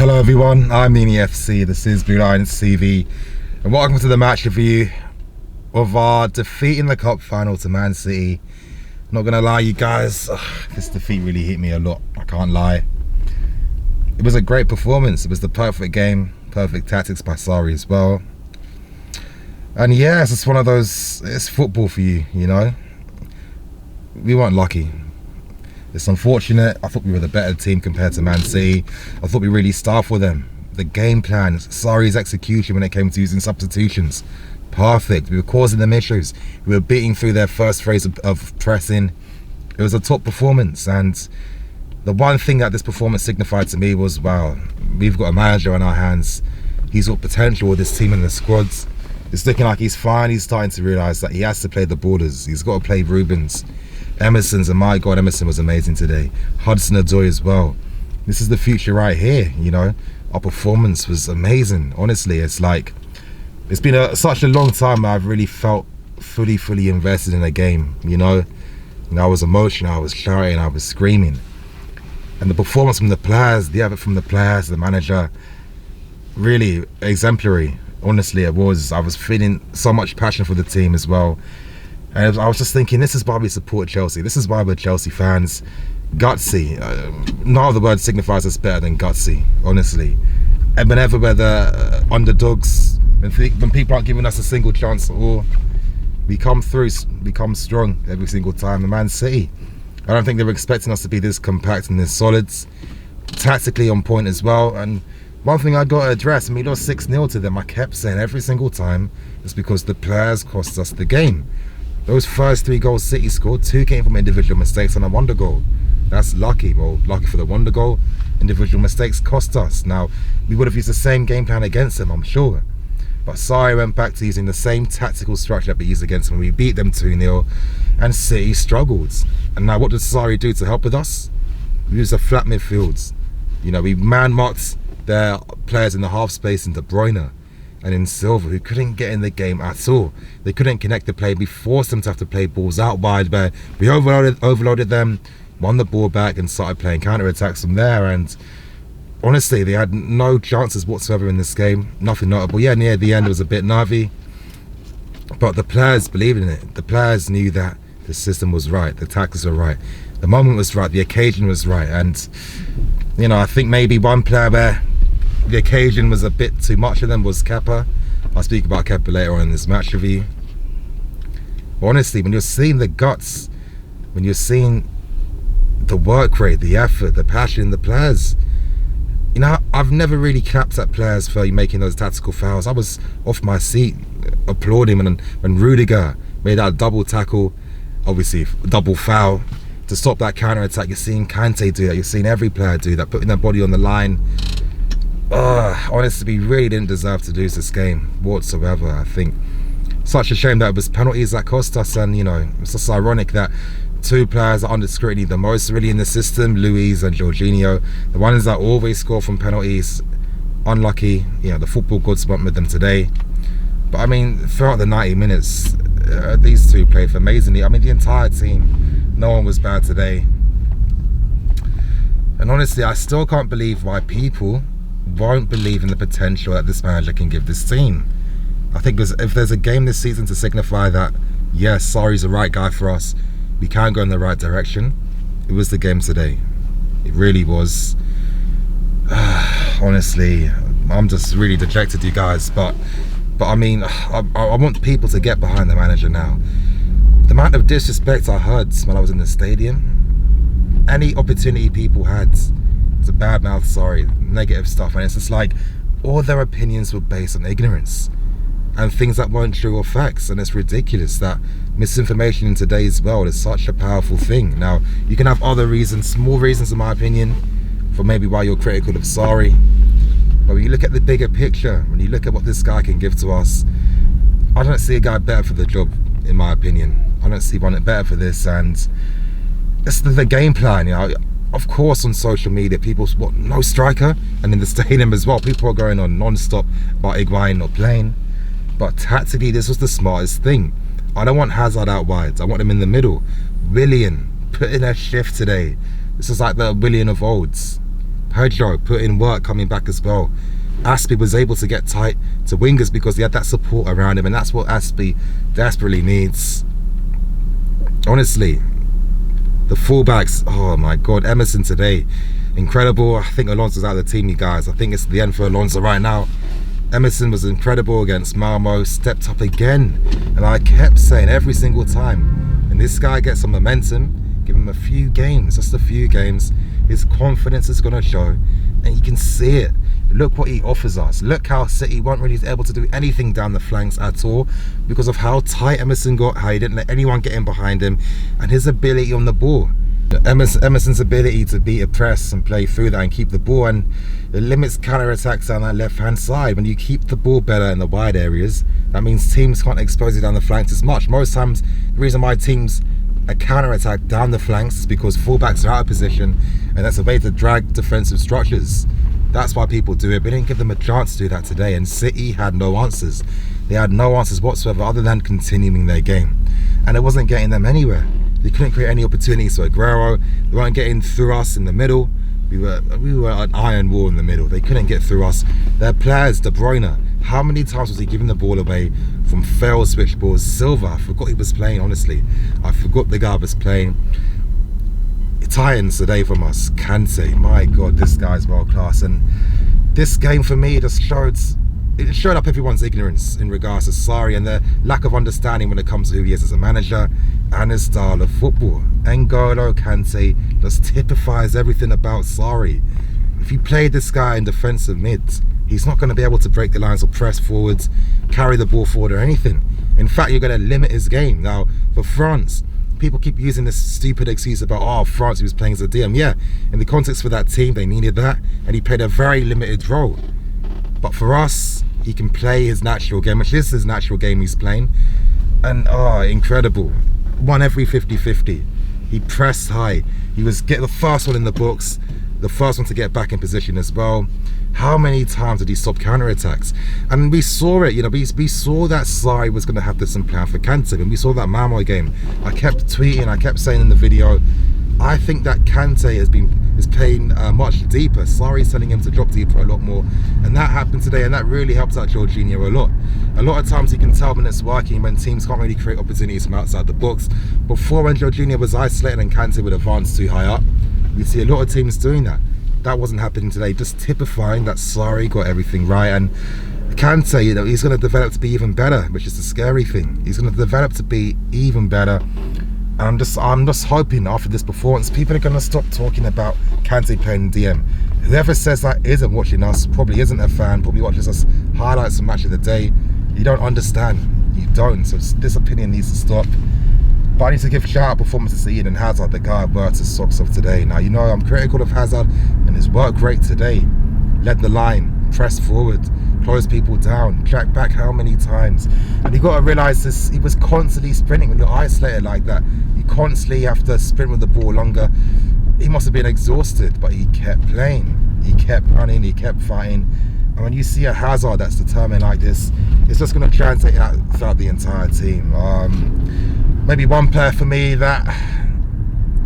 Hello everyone, I'm Nini FC, this is Blue Lions TV, and welcome to the match review of our defeat in the cup final to Man City. Not gonna lie you guys, this defeat really hit me a lot, I can't lie. It was a great performance, it was the perfect game, perfect tactics by Sarri as well. And yeah, it's just one of those, it's football for you, you know. We weren't lucky. It's unfortunate. I thought we were the better team compared to Man City. I thought we really starved for them. The game plan, Sarri's execution when it came to using substitutions, perfect. We were causing them issues. We were beating through their first phase of pressing. It was a top performance, and the one thing that this performance signified to me was, wow, we've got a manager on our hands. He's got potential with this team and the squads. It's looking like he's finally starting to realise that he has to play the borders. He's got to play Rubens. Emerson's, and my God, Emerson was amazing today. Hudson-Odoi as well. This is the future right here, you know. Our performance was amazing, honestly. It's like, it's been such a long time I've really felt fully invested in a game, you know. I was emotional, I was shouting, I was screaming. And the performance from the players, the effort from the players, the manager, really exemplary. Honestly, it was. I was feeling so much passion for the team as well. And I was just thinking, this is why we support Chelsea. This is why we're Chelsea fans. Gutsy. No other word signifies us better than gutsy, honestly. And whenever we're the underdogs, when people aren't giving us a single chance at all, we come through, we come strong every single time. The Man City, I don't think they were expecting us to be this compact and this solid. Tactically on point as well. And one thing I got to address, we lost 6-0 to them. I kept saying every single time, it's because the players cost us the game. Those first 3 goals City scored, 2 came from individual mistakes and a wonder goal. That's lucky. Well, lucky for the wonder goal. Individual mistakes cost us. Now, we would have used the same game plan against them, I'm sure. But Sarri went back to using the same tactical structure that we used against them. We beat them 2-0 and City struggled. And now what did Sarri do to help with us? We used a flat midfield. You know, we man-marked their players in the half space in De Bruyne and in Silva, who couldn't get in the game at all. They couldn't connect the play. We forced them to have to play balls out wide, but we overloaded them, won the ball back and started playing counter-attacks from there. And honestly, they had no chances whatsoever in this game. Nothing notable. Yeah, near the end it was a bit nervy, but the players believed in it. The players knew that the system was right, the tactics were right, the moment was right, the occasion was right. And you know, I think maybe one player where the occasion was a bit too much of them was Kepa. I'll speak about Kepa later on in this match review. But honestly, when you're seeing the guts, when you're seeing the work rate, the effort, the passion, the players, you know, I've never really clapped at players for making those tactical fouls. I was off my seat applauding when Rudiger made that double tackle, obviously double foul, to stop that counter attack. You're seeing Kante do that, you're seeing every player do that, putting their body on the line. Honestly, we really didn't deserve to lose this game whatsoever. I think such a shame that it was penalties that cost us. And you know, it's just ironic that 2 players are under scrutiny the most really in the system, Luis and Jorginho, the ones that always score from penalties. Unlucky, you know, the football gods went with them today. But I mean, throughout the 90 minutes, these 2 played amazingly. I mean, the entire team, no one was bad today. And honestly, I still can't believe why people won't believe in the potential that this manager can give this team. I think if there's a game this season to signify that, yes, Sarri's the right guy for us, we can go in the right direction, it was the game today. It really was. Honestly, I'm just really dejected, you guys. But I mean, I want people to get behind the manager now. The amount of disrespect I heard when I was in the stadium, any opportunity people had to badmouth Sarri, negative stuff, and it's just like all their opinions were based on ignorance and things that weren't true or facts. And it's ridiculous that misinformation in today's world is such a powerful thing. Now, you can have other reasons, small reasons in my opinion, for maybe why you're critical of Sarri, but when you look at the bigger picture, when you look at what this guy can give to us, I don't see a guy better for the job, in my opinion. I don't see one better for this. And it's the game plan, you know. Of course, on social media, people want no striker, and in the stadium as well, people are going on non-stop about Higuain not playing. But tactically, this was the smartest thing. I don't want Hazard out wide, I want him in the middle. Willian put in a shift today. This is like the Willian of olds. Pedro put in work coming back as well. Aspie was able to get tight to wingers because he had that support around him, and that's what Aspie desperately needs. Honestly, the fullbacks, oh my God, Emerson today, incredible. I think Alonso's out of the team, you guys. I think it's the end for Alonso right now. Emerson was incredible against Malmo, stepped up again, and I kept saying every single time, and this guy gets some momentum, give him a few games, just a few games, his confidence is going to show, and you can see it. Look what he offers us. Look how City weren't really able to do anything down the flanks at all because of how tight Emerson got, how he didn't let anyone get in behind him, and his ability on the ball. Emerson's ability to beat a press and play through that and keep the ball, and it limits counter-attacks down that left-hand side. When you keep the ball better in the wide areas, that means teams can't expose it down the flanks as much. Most times, the reason why teams counter-attack down the flanks is because fullbacks are out of position, and that's a way to drag defensive structures. That's why people do it, but they didn't give them a chance to do that today, and City had no answers. They had no answers whatsoever other than continuing their game, and it wasn't getting them anywhere. They couldn't create any opportunities for Aguero. They weren't getting through us in the middle. We were an iron wall in the middle. They couldn't get through us. Their players, De Bruyne, how many times was he giving the ball away from failed switch balls? Silva, I forgot he was playing, honestly. I forgot the guy was playing. Italians today from us. Kante, my God, this guy's world class. And this game for me just showed up everyone's ignorance in regards to Sarri and their lack of understanding when it comes to who he is as a manager and his style of football. N'Golo Kante just typifies everything about Sarri. If you play this guy in defensive mids, he's not going to be able to break the lines or press forwards, carry the ball forward or anything. In fact, you're going to limit his game. Now, for France, people keep using this stupid excuse about, oh, France, he was playing as a DM. Yeah, in the context for that team, they needed that, and he played a very limited role. But for us, he can play his natural game, which is his natural game he's playing. And, oh, incredible. Won every 50-50. He pressed high. He was the first one in the books, the first one to get back in position as well. How many times did he stop counter-attacks? And we saw it, you know, we saw that Sarri was going to have this in plan for Kante. And we saw that Malmo game. I kept tweeting, I kept saying in the video, I think that Kante is playing much deeper. Sarri's telling him to drop deeper a lot more, and that happened today, and that really helped out Jorginho a lot. A lot of times you can tell when it's working, when teams can't really create opportunities from outside the box. Before, when Jorginho was isolated and Kante would advance too high up, we see a lot of teams doing that. That wasn't happening today, just typifying that Sarri got everything right. And Kante, you know, he's going to develop to be even better, which is the scary thing. He's going to develop to be even better. I'm just hoping after this performance, people are going to stop talking about Kante playing DM. Whoever says that isn't watching us, probably isn't a fan, probably watches us highlights from Match of the Day. You don't understand. You don't. So this opinion needs to stop. But I need to give shout out performances to Eden Hazard, the guy who worked his socks off today. Now, you know, I'm critical of Hazard, and his work great today. Led the line, pressed forward, closed people down, tracked back how many times. And you got to realise this, he was constantly sprinting. When you're isolated like that, you constantly have to sprint with the ball longer. He must have been exhausted, but he kept playing. He kept running, he kept fighting. And when you see a Hazard that's determined like this, it's just going to translate out throughout the entire team. Maybe one player for me that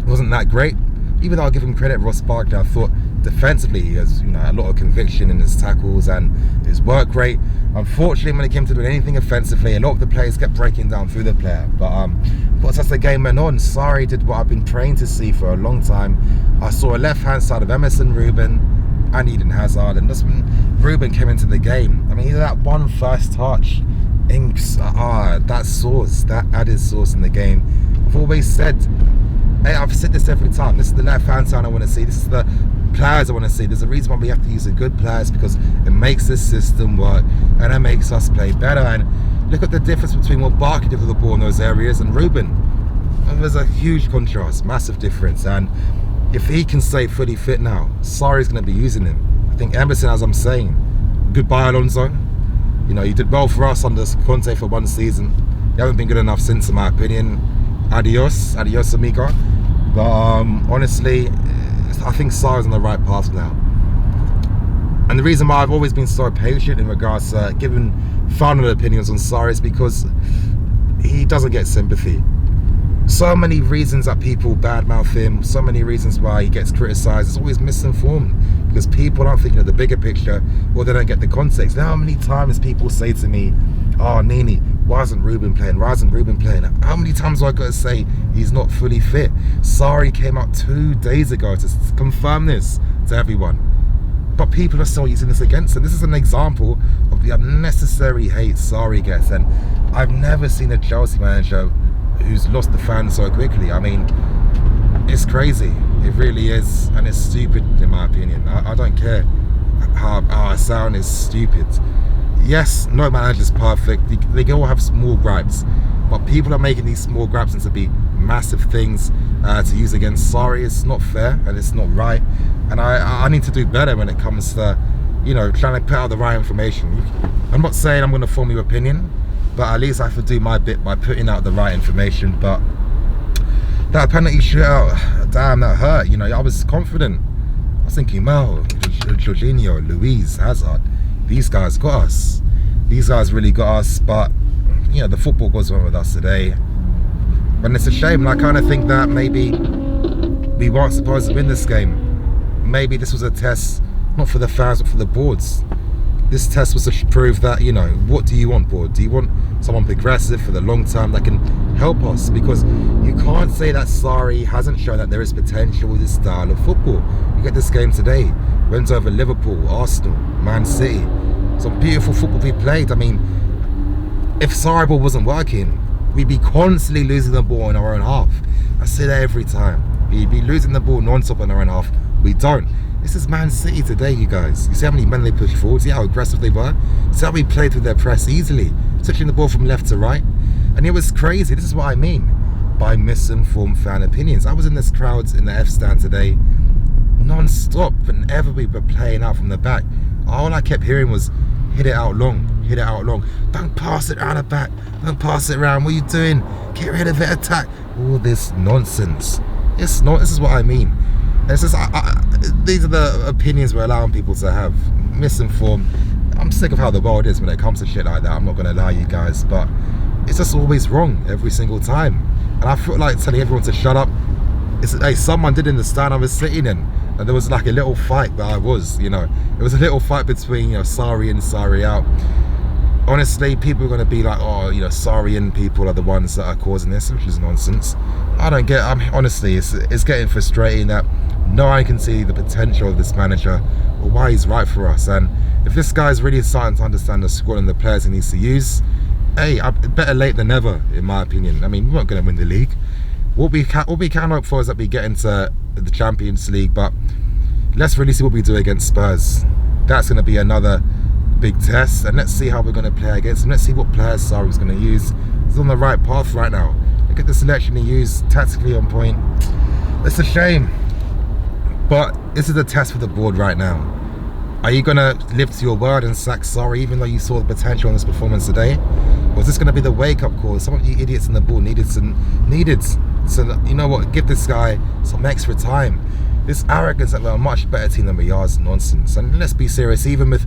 wasn't that great, even though I'll give him credit, Ross Barkley. I thought defensively he has, you know, a lot of conviction in his tackles and his work rate. Unfortunately, when it came to doing anything offensively, a lot of the players kept breaking down through the player. But of course, as the game went on, Sarri did what I've been praying to see for a long time. I saw a left-hand side of Emerson, Ruben, and Eden Hazard, and just when Ruben came into the game, I mean, he had that one first touch. That sauce, that added sauce in the game. I've always said, I've said this every time, this is the left-hand side I want to see, this is the players I want to see. There's a reason why we have to use the good players, because it makes this system work and it makes us play better. And look at the difference between what Barkley did with the ball in those areas and Ruben. There's a huge contrast, massive difference. And if he can stay fully fit now, Sarri's going to be using him. I think Emerson, as I'm saying, goodbye Alonso. You know, you did well for us under Conte for one season. You haven't been good enough since, in my opinion. Adios, amigo. But honestly, I think Sarri's on the right path now. And the reason why I've always been so patient in regards to giving final opinions on Sarri is because he doesn't get sympathy. So many reasons that people badmouth him, so many reasons why he gets criticised. It's always misinformed. because people aren't thinking of the bigger picture, or they don't get the context. Now, how many times people say to me, oh, Nini, why isn't Ruben playing? Why isn't Ruben playing? How many times do I got to say he's not fully fit? Sarri came out 2 days ago to confirm this to everyone. But people are still using this against him. This is an example of the unnecessary hate Sarri gets. And I've never seen a Chelsea manager who's lost the fans so quickly. I mean, it's crazy. It really is. And it's stupid, in my opinion. I don't care how I sound, is stupid. Yes, no manager's perfect. They can all have small gripes. But people are making these small gripes into be massive things to use against Sarri. It's not fair and it's not right. And I need to do better when it comes to, you know, trying to put out the right information. I'm not saying I'm going to form your opinion, but at least I have to do my bit by putting out the right information. But that penalty shootout, damn, that hurt. You know, I was confident. I was thinking, well, Jorginho, Luiz, Hazard, these guys got us. These guys really got us. But, you know, the football goes on with us today. And it's a shame. And I kind of think that maybe we weren't supposed to win this game. Maybe this was a test, not for the fans, but for the boards. This test was to prove that, you know, what do you want, board? Do you want someone progressive for the long term that can help us? Because you can't say that Sarri hasn't shown that there is potential with this style of football. You get this game today, went over Liverpool, Arsenal, Man City. Some beautiful football we played. I mean, if Sarri ball wasn't working, we'd be constantly losing the ball in our own half. I say that every time. We'd be losing the ball non-stop in our own half. We don't. This is Man City today, you guys. You see how many men they pushed forward? See how aggressive they were? See how we played with their press easily, switching the ball from left to right? And it was crazy. This is what I mean by misinformed fan opinions. I was in this crowd in the F stand today, non-stop, whenever we were playing out from the back. All I kept hearing was, hit it out long, hit it out long. Don't pass it around the back. Don't pass it around. What are you doing? Get rid of it, attack. All this nonsense. It's not. This is what I mean. It's just, these are the opinions we're allowing people to have. Misinformed. I'm sick of how the world is when it comes to shit like that. I'm not going to lie, you guys, but it's just always wrong every single time. And I feel like telling everyone to shut up. Hey, someone did in the stand I was sitting in, and there was like a little fight where I was, you know. It was a little fight between, you know, Sarri and Sarri out. Honestly, people are going to be like, oh, you know, Sarri and people are the ones that are causing this, which is nonsense. I don't get, honestly, it's getting frustrating that no one can see the potential of this manager or why he's right for us. And if this guy's really starting to understand the squad and the players he needs to use, hey, better late than never, in my opinion. I mean, we're not going to win the league. What we can hope for is that we get into the Champions League, but let's really see what we do against Spurs. That's going to be another big test, and let's see how we're going to play against him. Let's see what players Sarri's going to use. He's on the right path right now. Look at the selection he used, tactically on point. It's a shame, but this is a test for the board right now. Are you going to live to your word and sack Sarri even though you saw the potential in this performance today? Or is this going to be the wake-up call? Some of you idiots in the board needed to, you know what, give this guy some extra time. This arrogance that we're a much better team than we are is nonsense. And let's be serious, even with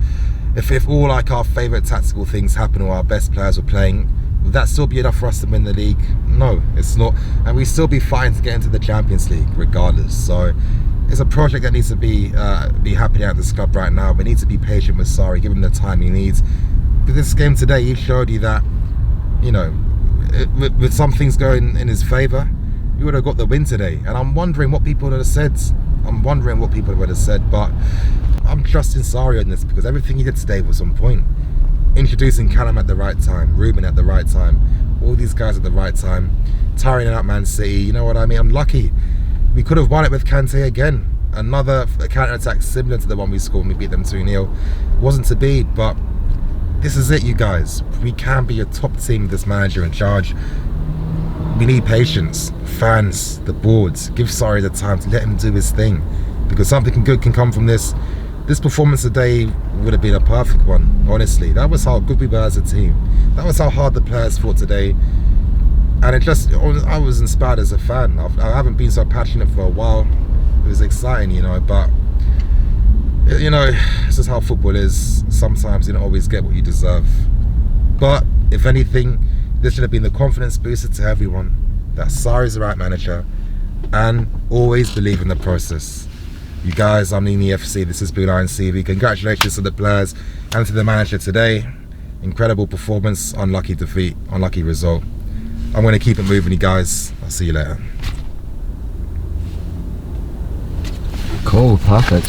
if all like our favourite tactical things happen or our best players were playing, would that still be enough for us to win the league? No, it's not. And we'd still be fighting to get into the Champions League regardless. So it's a project that needs to be happening at this club right now. We need to be patient with Sarri, give him the time he needs. But this game today, he showed you that, you know, with some things going in his favour, he would have got the win today. And I'm wondering what people would have said. But I'm trusting Sarri on this because everything he did today was on point. Introducing Callum at the right time, Ruben at the right time, all these guys at the right time, tiring out Man City, you know what I mean? I'm lucky. We could have won it with Kante again. Another counter-attack similar to the one we scored when we beat them 2-0. Wasn't to be, but this is it, you guys. We can be a top team with this manager in charge. We need patience. Fans, the boards, give Sarri the time to let him do his thing. Because something good can come from this. This performance today would have been a perfect one, honestly. That was how good we were as a team. That was how hard the players fought today. And I was inspired as a fan. I haven't been so passionate for a while. It was exciting, you know, but, you know, this is how football is. Sometimes you don't always get what you deserve. But, if anything, this should have been the confidence booster to everyone that Sarri's the right manager, and always believe in the process. You guys, I'm Nini FC, this is Blue Line CV. Congratulations to the players and to the manager today. Incredible performance, unlucky defeat, unlucky result. I'm going to keep it moving, you guys. I'll see you later. Cool, perfect.